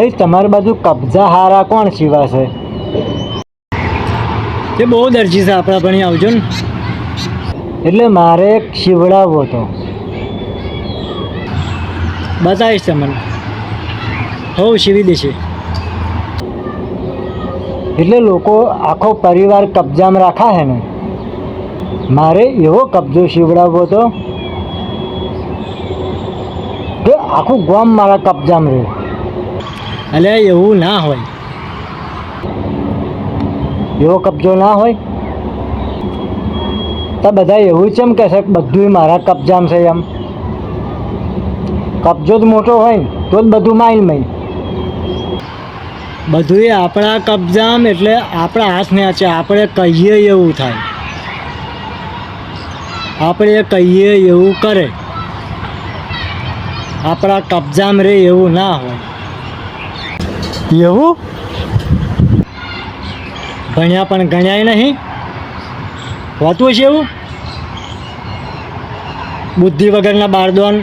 ભાઈ તમારી બાજુ કબજા હારા કોણ સીવાશે? તે બહુ દરજી છે આપણા ભણી આવજો ને. એટલે મારે એક શીવડાવવો હતો. બતાવીશ તમને. હો સીવી દેશે. એટલે લોકો આખો પરિવાર કબજામાં રાખા હે ને, મારે એવો કબજો શીવડાવવો હતો કે આખું ગામ મારા કબજામાં રહે. એટલે એવું ના હોય. એવો કબજો ના હોય તો બધા એવું છે એમ કહેશે કે બધું મારા કબજામાં છે એમ. કબજો જ મોટો હોય ને તો જ બધું માઇલમાં. બધું એ આપણા કબજામાં એટલે આપણા હાથને છે. આપણે કહીએ એવું થાય, આપણે કહીએ એવું કરે. આપણા કબજામાં રહે એવું ના હોય. એવું ભણ્યા પણ ગણ્યાય નહીં હોતું હશે એવું. બુદ્ધિ વગરના બારદોન